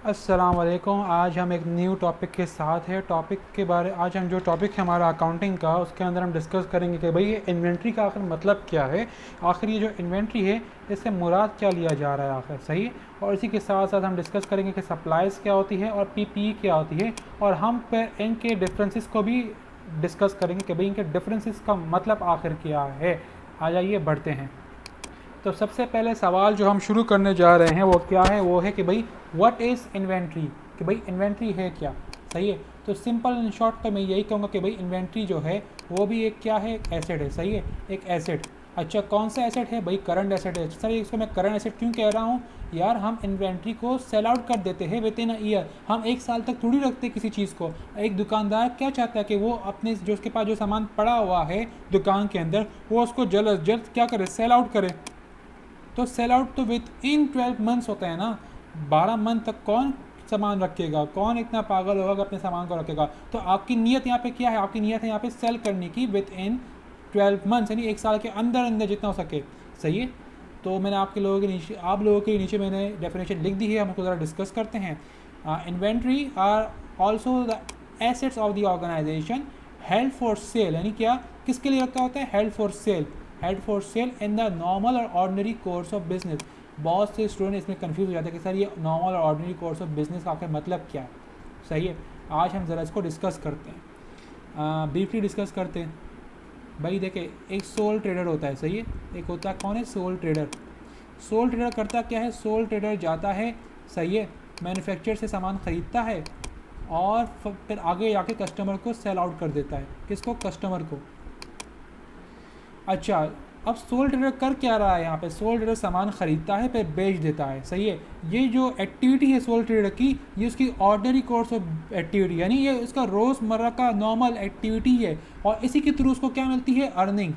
अस्सलाम वालेकुम। आज हम एक न्यू टॉपिक के साथ है। आज हम जो टॉपिक है हमारा अकाउंटिंग का, उसके अंदर हम डिस्कस करेंगे कि भाई ये इन्वेंट्री का आखिर मतलब क्या है। आखिर ये जो इन्वेंट्री है इससे मुराद क्या लिया जा रहा है आखिर, सही है। और इसी के साथ साथ हम डिस्कस करेंगे कि सप्लाईज़ क्या होती है और पीपीई क्या होती है, और हम फिर इनके डिफरेंसेस को भी डिस्कस करेंगे कि भाई इनके डिफरेंसेस का मतलब आखिर क्या है। आ जाइए बढ़ते हैं। तो सबसे पहले सवाल जो हम शुरू करने जा रहे हैं वो क्या है, वो है कि भाई व्हाट इज़ इन्वेंट्री, कि भाई इन्वेंट्री है क्या, सही है। तो सिंपल इन शॉर्ट तो मैं यही कहूँगा कि भाई इन्वेंट्री जो है वो भी एक क्या है, एक एसेट है, सही है, एक एसेट। अच्छा, कौन सा एसेट है भाई? करंट एसेट है। सर इसको मैं करंट एसेट क्यों कह रहा हूँ यार? हम इन्वेंट्री को सेल आउट कर देते हैं विद इन अ ईयर। हम एक साल तक थोड़ी रखते किसी चीज़ को। एक दुकानदार क्या चाहता है कि वो अपने जो उसके पास जो सामान पड़ा हुआ है दुकान के अंदर, वो उसको जल्द अज जल्द क्या करे, सेल आउट करे। तो सेल आउट तो विद इन 12 मंथ्स होता है ना। 12 मंथ तक कौन सामान रखेगा? कौन इतना पागल होगा कि अपने सामान को रखेगा? तो आपकी नीयत यहाँ पे क्या है? आपकी नीयत है यहाँ पे सेल करने की विद इन 12 मंथ्स, यानी एक साल के अंदर अंदर जितना हो सके, सही है। तो मैंने आप लोगों के नीचे मैंने डेफिनेशन लिख दी है, हम उसको ज़रा डिस्कस करते हैं। Inventory are also the assets of the organisation held for sale, यानी क्या, किसके लिए रखा होता है? Held for sale. Held for sale in the normal और ऑर्डनरी कोर्स ऑफ बिजनेस। बहुत से स्टूडेंट इसमें कंफ्यूज हो जाते हैं कि सर ये नॉर्मल और ऑर्डनरी कोर्स ऑफ बिजनेस का आखिर मतलब क्या है, सही है। आज हम ज़रा इसको डिस्कस करते हैं, ब्रीफली डिस्कस करते हैं। भाई देखे, एक सोल ट्रेडर होता है, सही है। एक होता है, कौन है? Soul trader. सोल ट्रेडर करता क्या है? सोल ट्रेडर जाता है, सही है, मैन्युफैक्चर से सामान ख़रीदता है और फिर आगे जाके कस्टमर को सेल आउट कर देता है। किसको? कस्टमर को। अच्छा, अब सोल ट्रेडर कर क्या रहा है यहाँ पे? सोल ट्रेडर सामान खरीदता है फिर बेच देता है, सही है। ये जो एक्टिविटी है सोल ट्रेडर की, ये उसकी ऑर्डनरी कोर्स ऑफ एक्टिविटी, यानी ये उसका रोज़मर्रा का नॉर्मल एक्टिविटी है। और इसी के थ्रू उसको क्या मिलती है? अर्निंग,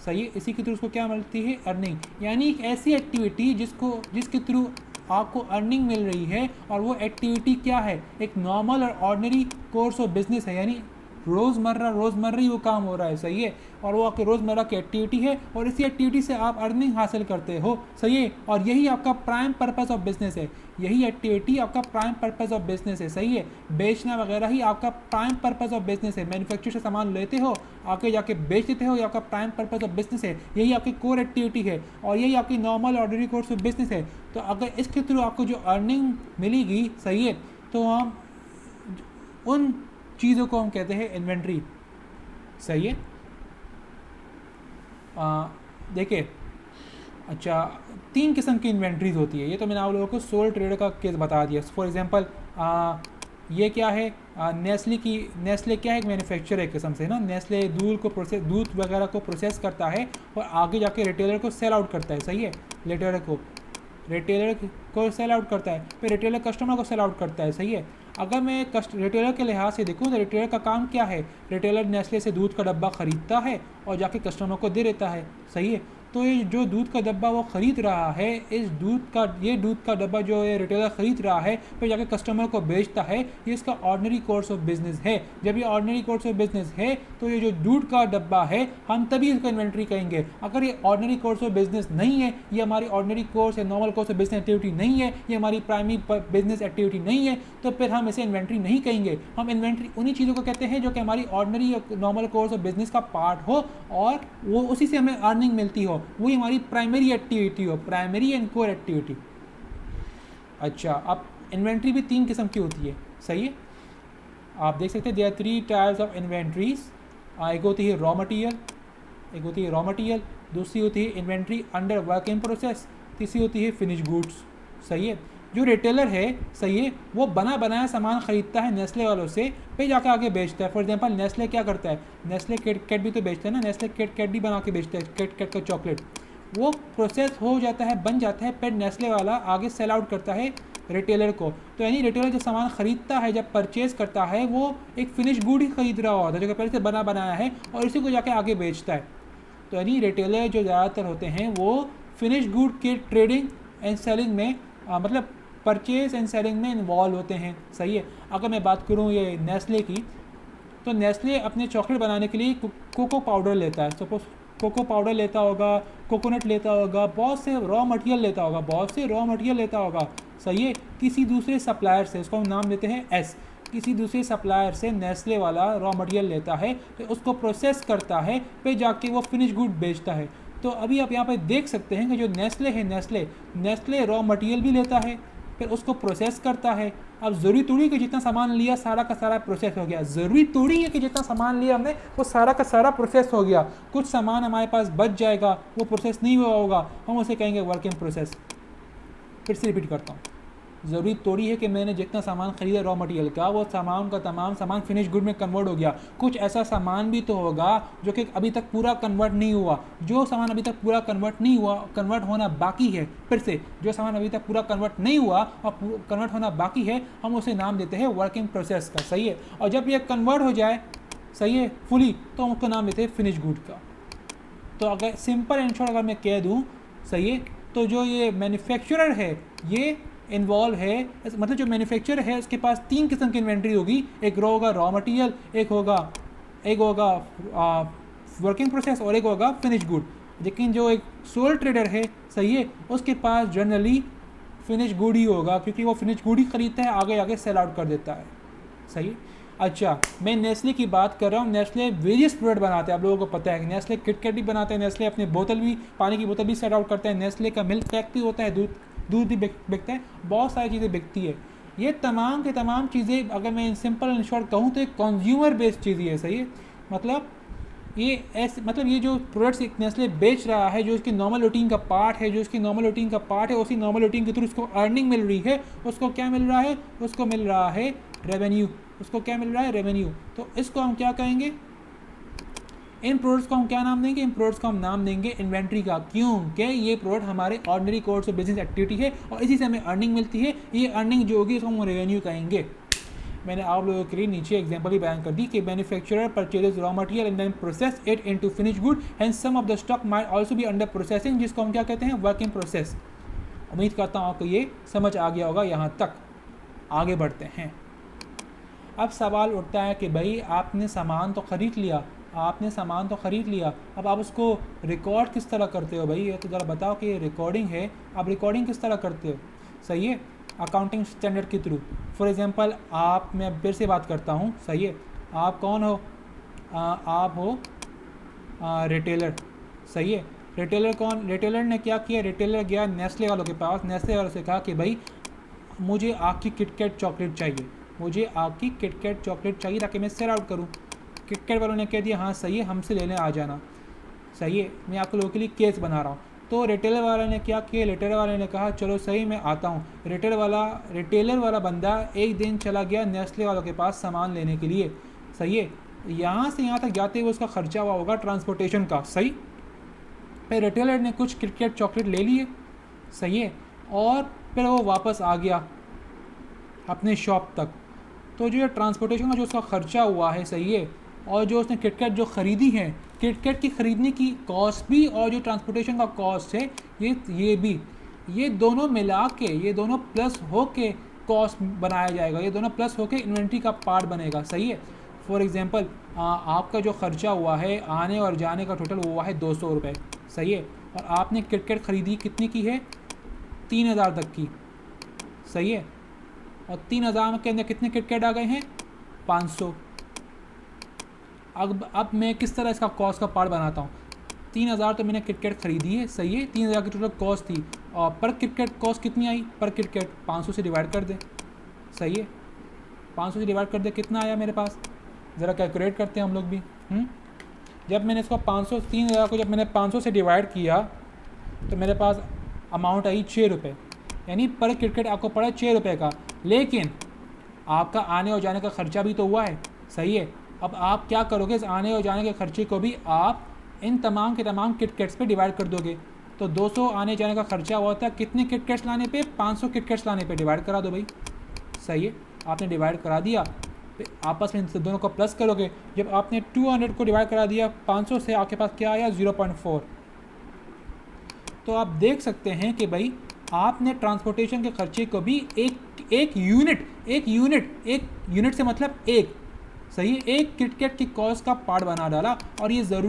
सही है। इसी के थ्रू उसको क्या मिलती है? अर्निंग। यानी एक ऐसी एक्टिविटी जिसके थ्रू आपको अर्निंग मिल रही है, और वो एक्टिविटी क्या है? एक नॉर्मल और ऑर्डनरी कोर्स ऑफ बिजनेस है, यानी रोज़मर्रा ही वो काम हो रहा है, सही है। और वो आपके रोज़मर्रा की एक्टिविटी है, और इसी एक्टिविटी से आप अर्निंग हासिल करते हो, सही है। और यही आपका प्राइम पर्पस ऑफ बिजनेस है। यही एक्टिविटी आपका प्राइम पर्पस ऑफ बिजनेस है, सही है। बेचना वगैरह ही आपका प्राइम पर्पस ऑफ बिजनेस है। मैन्युफैक्चर से सामान लेते हो, आके जाके बेच देते हो, ये आपका प्राइम पर्पस ऑफ बिजनेस है। यही आपकी कोर एक्टिविटी है, और यही आपकी normal ordinary course of business है। तो अगर इसके थ्रू आपको जो अर्निंग मिलेगी, सही है, तो हम उन चीज़ों को हम कहते हैं इन्वेंट्री, सही है। देखिए, अच्छा, 3 किस्म की इन्वेंट्रीज होती है। ये तो मैंने आप लोगों को सोल ट्रेडर का केस बता दिया। फॉर एग्जांपल, ये क्या है? नेस्ले क्या है? एक मैन्युफैक्चर एक किस्म से ना। नेस्ले दूध वगैरह को प्रोसेस करता है और आगे जाके रिटेलर को सेल आउट करता है, सही है। रिटेलर को सेल आउट करता है, फिर रिटेलर कस्टमर को सेल आउट करता है, सही है। अगर मैं रिटेलर के लिहाज से देखूँ तो रिटेलर का काम क्या है? रिटेलर नेस्ले से दूध का डब्बा ख़रीदता है और जाके कस्टमर को दे देता है, सही है। तो ये जो दूध का डब्बा वो ख़रीद रहा है, ये दूध का डब्बा जो ये रिटेलर ख़रीद रहा है फिर जाके कस्टमर को बेचता है, ये इसका ऑर्डनरी कोर्स ऑफ बिज़नेस है। जब ये ऑर्डनरी कोर्स ऑफ बिज़नेस है तो ये जो दूध का डब्बा है हम तभी इसको इन्वेंट्री कहेंगे। अगर ये ऑर्डनरी कोर्स ऑफ बिज़नेस नहीं है, ये हमारी ऑर्डनरी कोर्स या normal course of business activity नहीं है, ये हमारी प्राइमरी बिज़नेस एक्टिविटी नहीं है, तो फिर हम इसे इन्वेंट्री नहीं कहेंगे। हम इन्वेंट्री उन्हीं चीज़ों को कहते हैं जो कि हमारी ऑर्डनरी या नॉर्मल कोर्स ऑफ बिज़नेस का पार्ट हो, और वो उसी से हमें अर्निंग मिलती हो, वही हमारी प्राइमरी एक्टिविटी हो, प्राइमरी एंड कोर एक्टिविटी। अच्छा, अब इन्वेंट्री भी 3 किस्म की होती है, सही है। आप देख सकते हैं there are 3 types of inventories. एक होती है रॉ मटेरियल, दूसरी होती है inventory under work in process, तीसरी होती है फिनिश गुड्स, सही है। जो रिटेलर है, सही है, वो बना बनाया सामान ख़रीदता है नेस्ले वालों से, फिर जाकर आगे बेचता है। फॉर एग्जांपल, नेस्ले क्या करता है? नेस्ले किट भी तो बेचता है ना। नेस्ले किट भी बना के बेचता है, किट का चॉकलेट। वो प्रोसेस हो जाता है, बन जाता है, फिर नेस्ले वाला आगे सेल आउट करता है रिटेलर को। तो यानी रिटेलर जब सामान ख़रीदता है, जब परचेज़ करता है, वो एक फिनिश गुड ही ख़रीद रहा होता है जो कि पहले से बना बनाया है, और इसी को जाके आगे बेचता है। तो यानी रिटेलर जो ज़्यादातर होते हैं वो फिनिश गुड के ट्रेडिंग एंड सेलिंग में मतलब परचेज एंड सेलिंग में इन्वॉल्व होते हैं, सही है। अगर मैं बात करूँ ये नेस्ले की, तो नेस्ले अपने चॉकलेट बनाने के लिए कोको पाउडर लेता है। सपोज कोको पाउडर लेता होगा, कोकोनट लेता होगा, बहुत से रॉ मटेरियल लेता होगा, सही है, किसी दूसरे सप्लायर से, उसको हम नाम देते हैं एस, किसी दूसरे सप्लायर से नेस्ले वाला रॉ मटेरियल लेता है, फिर उसको प्रोसेस करता है, फिर जाके वो फिनिश गुड बेचता है। तो अभी आप यहाँ पे देख सकते हैं कि जो नेस्ले है, नेस्ले रॉ मटेरियल भी लेता है, फिर उसको प्रोसेस करता है। अब ज़रूरी थोड़ी कि जितना सामान लिया सारा का सारा प्रोसेस हो गया, ज़रूरी थोड़ी है कि जितना सामान लिया हमने वो सारा का सारा प्रोसेस हो गया। कुछ सामान हमारे पास बच जाएगा, वो प्रोसेस नहीं हुआ होगा, हम उसे कहेंगे वर्क इन प्रोसेस। फिर से रिपीट करता हूँ, ज़रूरी थोड़ी है कि मैंने जितना सामान ख़रीदा रॉ मटेरियल का वो तमाम का तमाम सामान फिनिश गुड में कन्वर्ट हो गया। कुछ ऐसा सामान भी तो होगा जो कि अभी तक पूरा कन्वर्ट नहीं हुआ। जो सामान अभी तक पूरा कन्वर्ट नहीं हुआ, कन्वर्ट होना बाकी है, फिर से जो सामान अभी तक पूरा कन्वर्ट नहीं हुआ और कन्वर्ट होना बाकी है, हम उसे नाम देते हैं वर्किंग प्रोसेस का। सही है, और जब ये कन्वर्ट हो जाए, सही है, फुली, तो हम उसको नाम देते हैं फिनिश गुड का। तो अगर सिंपल एंड शॉर्ट अगर मैं कह दूँ, सही है, तो जो ये मैन्युफैक्चरर है ये इन्वॉल्व है, मतलब जो मैन्युफैक्चरर है उसके पास 3 किस्म की इन्वेंट्री होगी। एक होगा रॉ मटेरियल, एक होगा वर्किंग प्रोसेस और एक होगा फिनिश गुड। लेकिन जो एक सोल ट्रेडर है, सही है, उसके पास जनरली फिनिश गुड ही होगा, क्योंकि वो फिनिश गुड ही खरीदता है, आगे आगे सेल आउट कर देता है। सही है। अच्छा, मैं नेस्ले की बात कर रहा हूँ। नेस्ले वेरियस प्रोडक्ट बनाते हैं, आप लोगों को पता है कि नेस्ले किटकैट भी बनाते हैं, नेस्ले अपनी बोतल भी, पानी की बोतल भी सेट आउट करते हैं, नेस्ले का मिल्क पैक भी होता है, दूध भी बिकता है, बहुत सारी चीज़ें बिकती है। ये तमाम के तमाम चीज़ें अगर मैं सिंपल एंड शॉर्ट कहूँ तो एक कंज्यूमर बेस्ड चीज़ ही है। सही है, मतलब ये जो प्रोडक्ट्स एक नेस्ले बेच रहा है, जो इसकी नॉर्मल रूटीन का पार्ट है, उसी नॉर्मल रूटीन के थ्रू उसको अर्निंग मिल रही है। उसको क्या मिल रहा है? उसको मिल रहा है रेवेन्यू। उसको क्या मिल रहा है? रेवेन्यू। तो इसको हम क्या कहेंगे? इन प्रोडक्ट्स को हम क्या नाम देंगे? इन प्रोडक्ट्स को हम नाम देंगे इन्वेंट्री का। क्योंकि ये प्रोडक्ट हमारे ordinary course of business activity है और इसी से हमें अर्निंग मिलती है। ये अर्निंग जो होगी उसको हम रेवेन्यू कहेंगे। मैंने आप लोगों के लिए नीचे एग्जांपल भी बयान कर दी कि manufacturer purchases raw material and then process it into finish good and some of the stock might also be under processing, जिसको हम क्या कहते हैं? Work in process. उम्मीद करता हूँ आपको ये समझ आ गया होगा। यहाँ तक आगे बढ़ते हैं। अब सवाल उठता है कि भाई आपने सामान तो ख़रीद लिया, अब आप उसको रिकॉर्ड किस तरह करते हो? भाई ये तो ज़रा बताओ कि ये रिकॉर्डिंग है, आप रिकॉर्डिंग किस तरह करते हो? सही है, अकाउंटिंग स्टैंडर्ड के थ्रू। फॉर एग्जांपल मैं फिर से बात करता हूँ। सही है, आप कौन हो? आप हो रिटेलर। सही है, रिटेलर ने क्या किया? रिटेलर गया नेस्ले वालों के पास, नेस्ले वालों से कहा कि भाई मुझे आपकी किटकैट चॉकलेट चाहिए ताकि मैं सेल आउट करूँ। किटकैट वालों ने कह दिया हाँ सही है, हमसे लेने आ जाना। सही है, मैं आप लोगों के लिए केस बना रहा हूँ। तो रिटेलर वाले ने क्या किया? रिटेलर वाले ने कहा चलो सही, मैं आता हूँ। रिटेलर वाला बंदा एक दिन चला गया नेस्ले वालों के पास सामान लेने के लिए। सही है, यहाँ से यहाँ तक जाते हुए उसका खर्चा हुआ होगा ट्रांसपोर्टेशन का। सही, फिर रिटेलर ने कुछ किटकैट चॉकलेट ले लिए। सही है, और फिर वो वापस आ गया अपने शॉप तक। तो जो ट्रांसपोर्टेशन का जो उसका खर्चा हुआ है, सही है, और जो उसने किटकैट जो ख़रीदी है, किटकैट की ख़रीदने की कॉस्ट भी और जो ट्रांसपोर्टेशन का कॉस्ट है ये दोनों मिला के, ये दोनों प्लस हो के कॉस्ट बनाया जाएगा। ये दोनों प्लस हो के इन्वेंट्री का पार्ट बनेगा। सही है, फॉर एग्जांपल आपका जो खर्चा हुआ है आने और जाने का टोटल हुआ है 200 रुपये। सही है, और आपने किटकैट ख़रीदी कितनी की है? 3000 तक की। सही है, और 3000 के अंदर कितने किटकैट आ गए हैं? 500। अब मैं किस तरह इसका कॉस्ट का पार्ट बनाता हूँ? 3000 तो मैंने किटकैट ख़रीदी है। सही है, 3000 की टोटल कॉस्ट थी, और पर किटकैट कॉस्ट कितनी आई? पर किटकैट 500 से डिवाइड कर दे। सही है, 500 से डिवाइड कर दे, कितना आया मेरे पास? ज़रा कैलकुलेट करते हैं हम लोग भी। जब मैंने इसको 3000 को जब मैंने 500 से डिवाइड किया तो मेरे पास अमाउंट आई 6 रुपये, यानी पर किटकैट आपको पड़ा 6 रुपये का। लेकिन आपका आने और जाने का खर्चा भी तो हुआ है। सही है, अब आप क्या करोगे? इस आने और जाने के खर्चे को भी आप इन तमाम के तमाम किटकैट्स पे डिवाइड कर दोगे। तो 200 आने जाने का खर्चा हुआ था, कितने किटकैट्स लाने पे? 500 किटकैट्स लाने पे डिवाइड करा दो भाई। सही है, आपने डिवाइड करा दिया, फिर आपस में इन दोनों को प्लस करोगे। जब आपने 200 को डिवाइड करा दिया 500 से, आपके पास क्या आया? 0.4। तो आप देख सकते हैं कि भाई आपने ट्रांसपोर्टेशन के खर्चे को भी एक यूनिट से मतलब एक, सही है, एक किटकैट की कॉस्ट का पार्ट बना डाला। और ये ज़रूरी